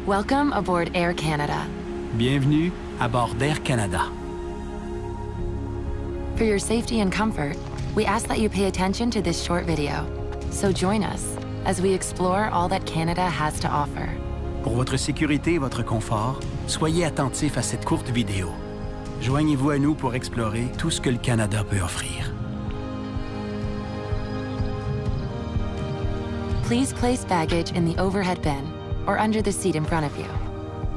Welcome aboard Air Canada. Bienvenue à bord d'Air Canada. For your safety and comfort, we ask that you pay attention to this short video. So join us as we explore all that Canada has to offer. Pour votre sécurité et votre confort, soyez attentifs à cette courte vidéo. Joignez-vous à nous pour explorer tout ce que le Canada peut offrir. Please place baggage in the overhead bin or under the seat in front of you.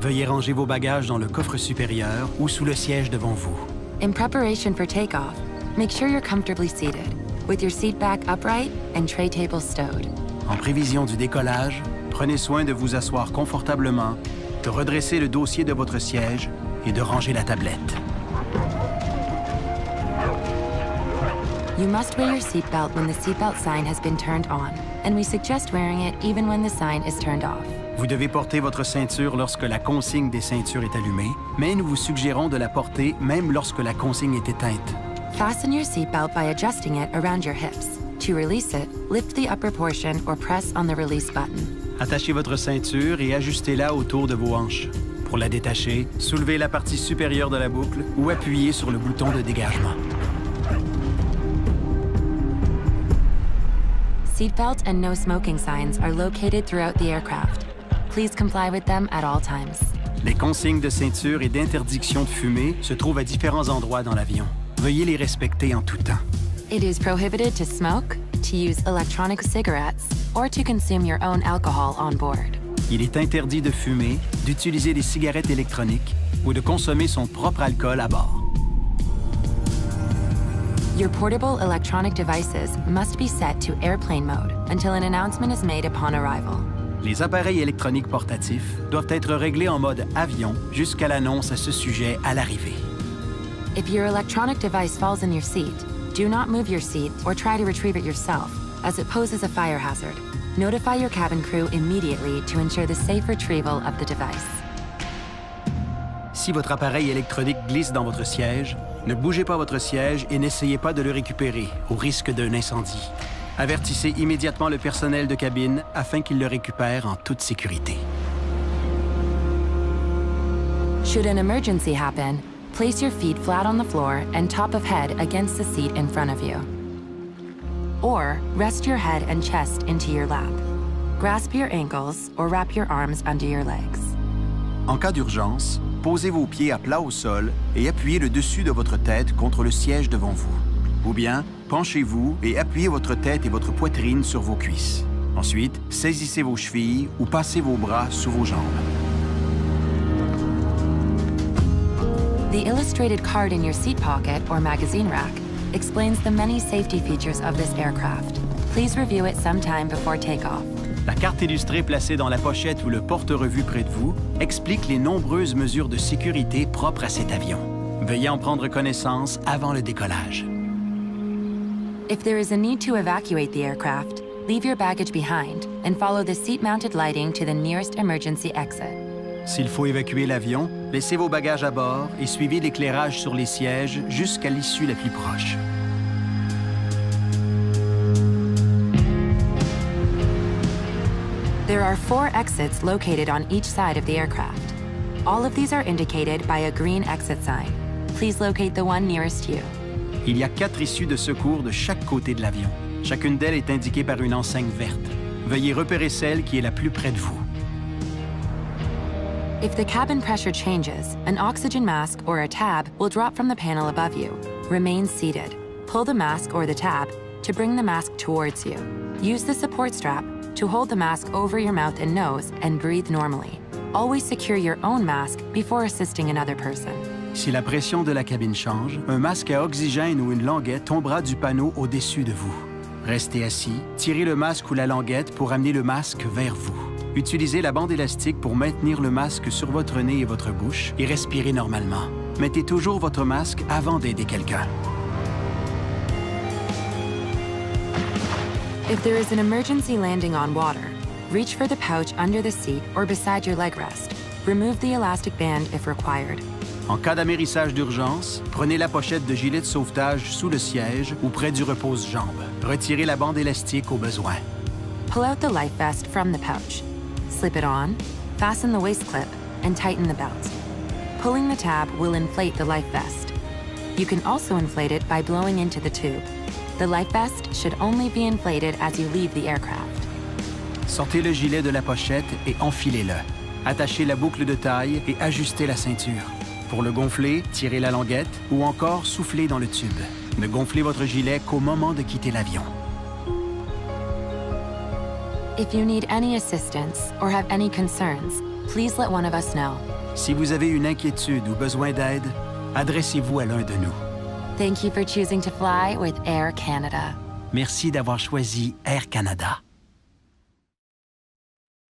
Veuillez ranger vos bagages dans le coffre supérieur ou sous le siège devant vous. In preparation for takeoff, make sure you're comfortably seated, with your seat back upright and tray table stowed. En prévision du décollage, prenez soin de vous asseoir confortablement, de redresser le dossier de votre siège et de ranger la tablette. You must wear your seatbelt when the seatbelt sign has been turned on, and we suggest wearing it even when the sign is turned off. Vous devez porter votre ceinture lorsque la consigne des ceintures est allumée, mais nous vous suggérons de la porter même lorsque la consigne est éteinte. Fasten your seatbelt by adjusting it around your hips. To release it, lift the upper portion or press on the release button. Attachez votre ceinture et ajustez-la autour de vos hanches. Pour la détacher, soulevez la partie supérieure de la boucle ou appuyez sur le bouton de dégagement. Seatbelt and no smoking signs are located throughout the aircraft. Please comply with them at all times. Les consignes de ceinture et d'interdiction de fumer se trouvent à différents endroits dans l'avion. Veuillez les respecter en tout temps. It is prohibited to smoke, to use electronic cigarettes, or to consume your own alcohol on board. Il est interdit de fumer, d'utiliser des cigarettes électroniques ou de consommer son propre alcool à bord. Your portable electronic devices must be set to airplane mode until an announcement is made upon arrival. Les appareils électroniques portatifs doivent être réglés en mode avion jusqu'à l'annonce à ce sujet à l'arrivée. If your electronic device falls in your seat, do not move your seat or try to retrieve it yourself, as it poses a fire hazard. Notify your cabin crew immediately to ensure the safe retrieval of the device. Si votre appareil électronique glisse dans votre siège, ne bougez pas votre siège et n'essayez pas de le récupérer, au risque d'un incendie. Avertissez immédiatement le personnel de cabine afin qu'il le récupère en toute sécurité. Should an emergency happen, place your feet flat on the floor and top of head against the seat in front of you. Or rest your head and chest into your lap. Grasp your ankles or wrap your arms under your legs. En cas d'urgence, posez vos pieds à plat au sol et appuyez le dessus de votre tête contre le siège devant vous. Ou bien, penchez-vous et appuyez votre tête et votre poitrine sur vos cuisses. Ensuite, saisissez vos chevilles ou passez vos bras sous vos jambes. The illustrated card in your seat pocket or magazine rack explains the many safety features of this aircraft. Please review it sometime before takeoff. La carte illustrée placée dans la pochette ou le porte-revue près de vous explique les nombreuses mesures de sécurité propres à cet avion. Veuillez en prendre connaissance avant le décollage. If there is a need to evacuate the aircraft, leave your baggage behind and follow the seat-mounted lighting to the nearest emergency exit. S'il faut évacuer l'avion, laissez vos bagages à bord et suivez l'éclairage sur les sièges jusqu'à l'issue la plus proche. There are 4 exits located on each side of the aircraft. All of these are indicated by a green exit sign. Please locate the one nearest you. Il y a 4 issues de secours de chaque côté de l'avion. Chacune d'elles est indiquée par une enseigne verte. Veuillez repérer celle qui est la plus près de vous. If the cabin pressure changes, an oxygen mask or a tab will drop from the panel above you. Remain seated. Pull the mask or the tab to bring the mask towards you. Use the support strap to hold the mask over your mouth and nose and breathe normally. Always secure your own mask before assisting another person. Si la pression de la cabine change, un masque à oxygène ou une languette tombera du panneau au-dessus de vous. Restez assis, tirez le masque ou la languette pour amener le masque vers vous. Utilisez la bande élastique pour maintenir le masque sur votre nez et votre bouche et respirez normalement. Mettez toujours votre masque avant d'aider quelqu'un. If there is an emergency landing on water, reach for the pouch under the seat or beside your leg rest. Remove the elastic band if required. En cas d'amérissage d'urgence, prenez la pochette de gilet de sauvetage sous le siège ou près du repose-jambes. Retirez la bande élastique au besoin. Pull out the life vest from the pouch. Slip it on, fasten the waist clip, and tighten the belt. Pulling the tab will inflate the life vest. You can also inflate it by blowing into the tube. The life vest should only be inflated as you leave the aircraft. Sortez le gilet de la pochette et enfilez-le. Attachez la boucle de taille et ajustez la ceinture. Pour le gonfler, tirez la languette ou encore soufflez dans le tube. Ne gonflez votre gilet qu'au moment de quitter l'avion. If you need any assistance or have any concerns, please let one of us know. Si vous avez une inquiétude ou besoin d'aide, adressez-vous à l'un de nous. Thank you for choosing to fly with Air Canada. Merci d'avoir choisi Air Canada.